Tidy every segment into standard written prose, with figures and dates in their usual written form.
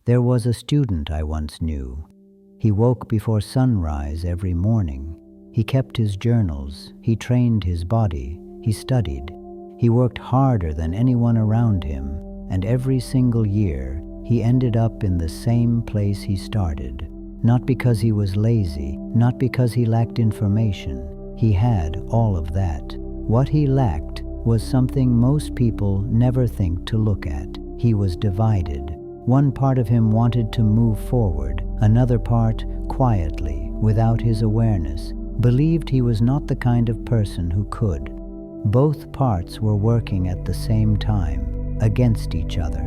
There was a student I once knew. He woke before sunrise every morning. He kept his journals, he trained his body, he studied. He worked harder than anyone around him, and every single year he ended up in the same place he started. Not because he was lazy, not because he lacked information. He had all of that. What he lacked was something most people never think to look at. He was divided. One part of him wanted to move forward, another part, quietly, without his awareness, believed he was not the kind of person who could. Both parts were working at the same time, against each other.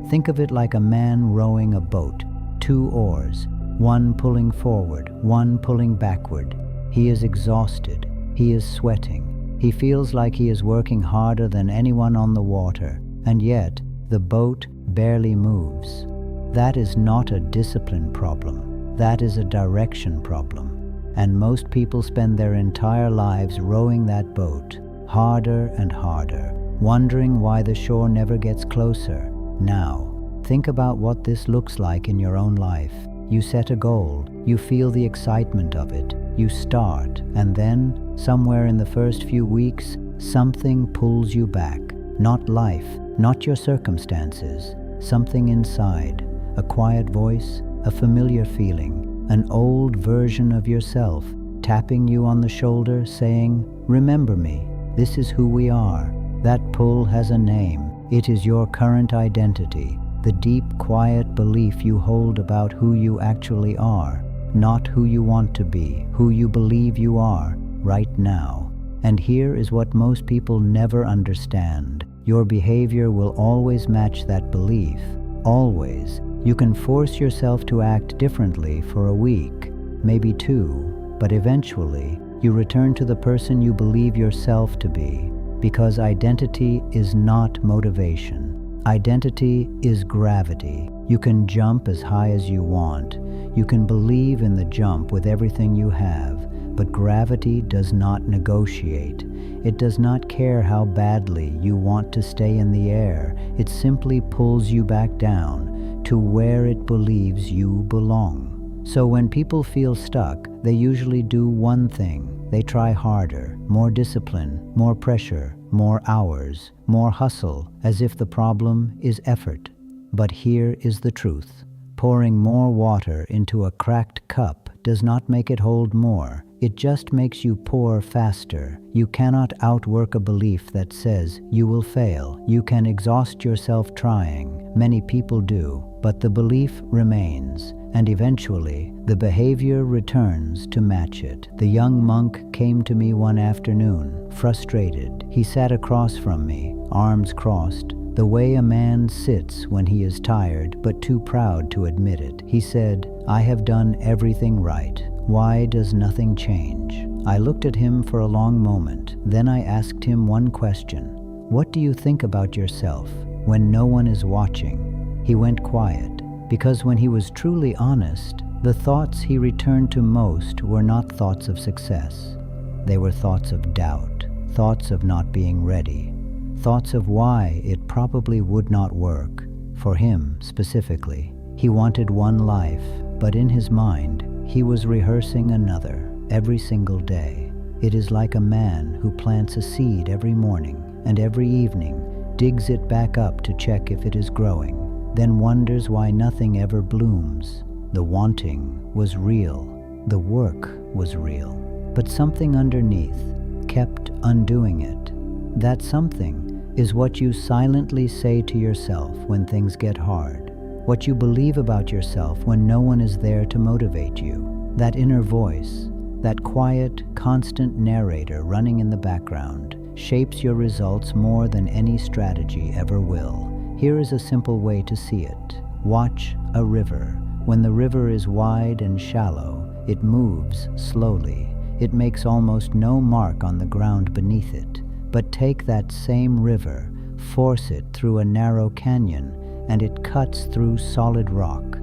Think of it like a man rowing a boat, 2 oars, one pulling forward, one pulling backward. He is exhausted, he is sweating, he feels like he is working harder than anyone on the water, and yet the boat barely moves. That is not a discipline problem, that is a direction problem. And most people spend their entire lives rowing that boat, harder and harder, wondering why the shore never gets closer. Now, think about what this looks like in your own life. You set a goal, you feel the excitement of it, you start, and then, somewhere in the first few weeks, something pulls you back. Not life, not your circumstances, something inside, a quiet voice, a familiar feeling, an old version of yourself, tapping you on the shoulder, saying, "Remember me, this is who we are." That pull has a name. It is your current identity, the deep, quiet belief you hold about who you actually are, not who you want to be, who you believe you are, right now. And here is what most people never understand. Your behavior will always match that belief. Always. You can force yourself to act differently for a week, maybe 2, but eventually you return to the person you believe yourself to be, because identity is not motivation. Identity is gravity. You can jump as high as you want. You can believe in the jump with everything you have, but gravity does not negotiate. It does not care how badly you want to stay in the air. It simply pulls you back down to where it believes you belong. So when people feel stuck, they usually do one thing. They try harder, more discipline, more pressure, more hours, more hustle, as if the problem is effort. But here is the truth. Pouring more water into a cracked cup does not make it hold more. It just makes you pour faster. You cannot outwork a belief that says you will fail. You can exhaust yourself trying. Many people do, but the belief remains, and eventually the behavior returns to match it. The young monk came to me one afternoon, frustrated. He sat across from me, arms crossed, the way a man sits when he is tired but too proud to admit it. He said, "I have done everything right. Why does nothing change?" I looked at him for a long moment. Then I asked him one question. "What do you think about yourself when no one is watching?" He went quiet, because when he was truly honest, the thoughts he returned to most were not thoughts of success. They were thoughts of doubt, thoughts of not being ready, thoughts of why it probably would not work. For him, specifically, he wanted one life, but in his mind, he was rehearsing another every single day. It is like a man who plants a seed every morning and every evening digs it back up to check if it is growing, then wonders why nothing ever blooms. The wanting was real, the work was real, but something underneath kept undoing it. That something is what you silently say to yourself when things get hard, what you believe about yourself when no one is there to motivate you. That inner voice, that quiet, constant narrator running in the background, shapes your results more than any strategy ever will. Here is a simple way to see it. Watch a river. When the river is wide and shallow, it moves slowly. It makes almost no mark on the ground beneath it. But take that same river, force it through a narrow canyon, and it cuts through solid rock.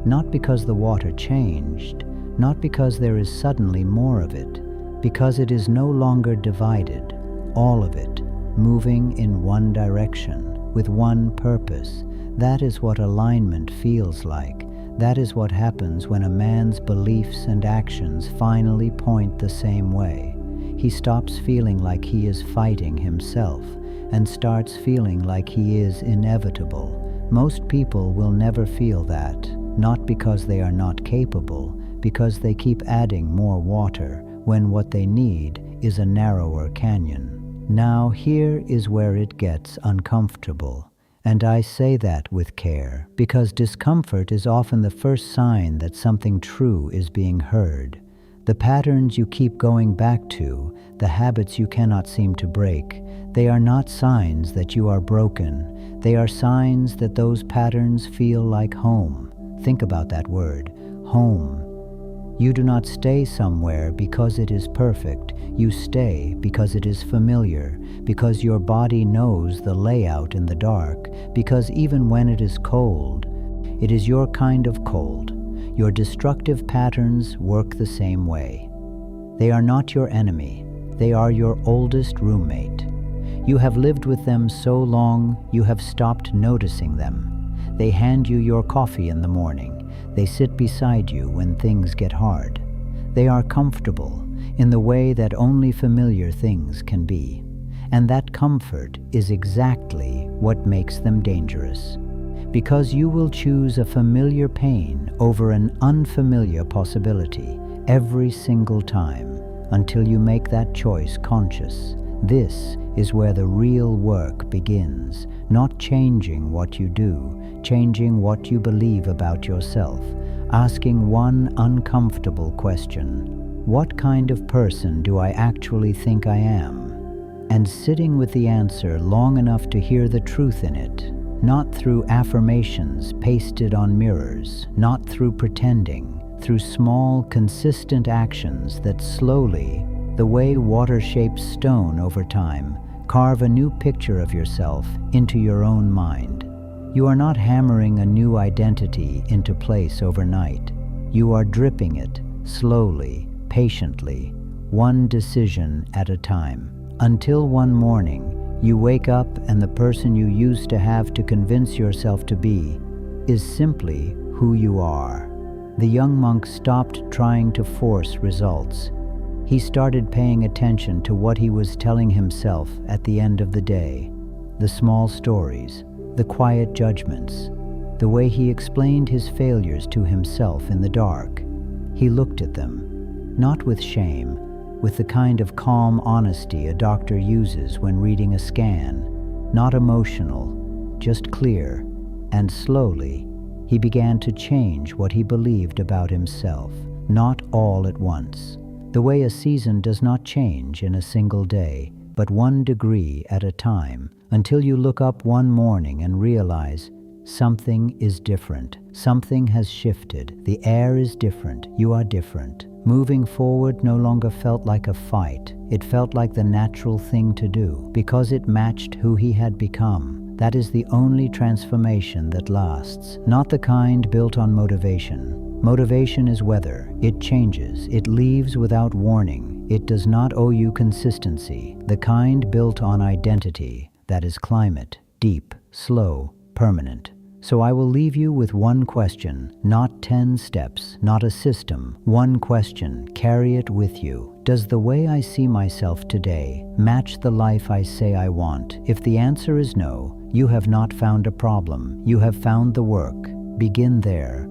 Not because the water changed, not because there is suddenly more of it, because it is no longer divided, all of it moving in one direction, with one purpose. That is what alignment feels like. That is what happens when a man's beliefs and actions finally point the same way. He stops feeling like he is fighting himself and starts feeling like he is inevitable. Most people will never feel that, not because they are not capable, because they keep adding more water when what they need is a narrower canyon. Now here is where it gets uncomfortable. And I say that with care, because discomfort is often the first sign that something true is being heard. The patterns you keep going back to, the habits you cannot seem to break, they are not signs that you are broken. They are signs that those patterns feel like home. Think about that word, home. You do not stay somewhere because it is perfect. You stay because it is familiar, because your body knows the layout in the dark, because even when it is cold, it is your kind of cold. Your destructive patterns work the same way. They are not your enemy. They are your oldest roommate. You have lived with them so long, you have stopped noticing them. They hand you your coffee in the morning. They sit beside you when things get hard. They are comfortable in the way that only familiar things can be. And that comfort is exactly what makes them dangerous. Because you will choose a familiar pain over an unfamiliar possibility every single time until you make that choice conscious. This is where the real work begins, not changing what you do, changing what you believe about yourself, asking one uncomfortable question: what kind of person do I actually think I am? And sitting with the answer long enough to hear the truth in it, not through affirmations pasted on mirrors, not through pretending, through small, consistent actions that slowly, the way water shapes stone over time, carve a new picture of yourself into your own mind. You are not hammering a new identity into place overnight. You are dripping it slowly, patiently, one decision at a time, until one morning you wake up and the person you used to have to convince yourself to be is simply who you are. The young monk stopped trying to force results. He started paying attention to what he was telling himself at the end of the day, the small stories, the quiet judgments, the way he explained his failures to himself in the dark. He looked at them, not with shame, with the kind of calm honesty a doctor uses when reading a scan, not emotional, just clear, and slowly he began to change what he believed about himself, not all at once. The way a season does not change in a single day, but 1 degree at a time, until you look up one morning and realize something is different. Something has shifted. The air is different. You are different. Moving forward no longer felt like a fight. It felt like the natural thing to do, because it matched who he had become. That is the only transformation that lasts, not the kind built on motivation. Motivation is weather. It changes. It leaves without warning. It does not owe you consistency. The kind built on identity, that is climate, deep, slow, permanent. So I will leave you with one question, not 10 steps, not a system. One question, carry it with you. Does the way I see myself today match the life I say I want? If the answer is no, you have not found a problem. You have found the work. Begin there.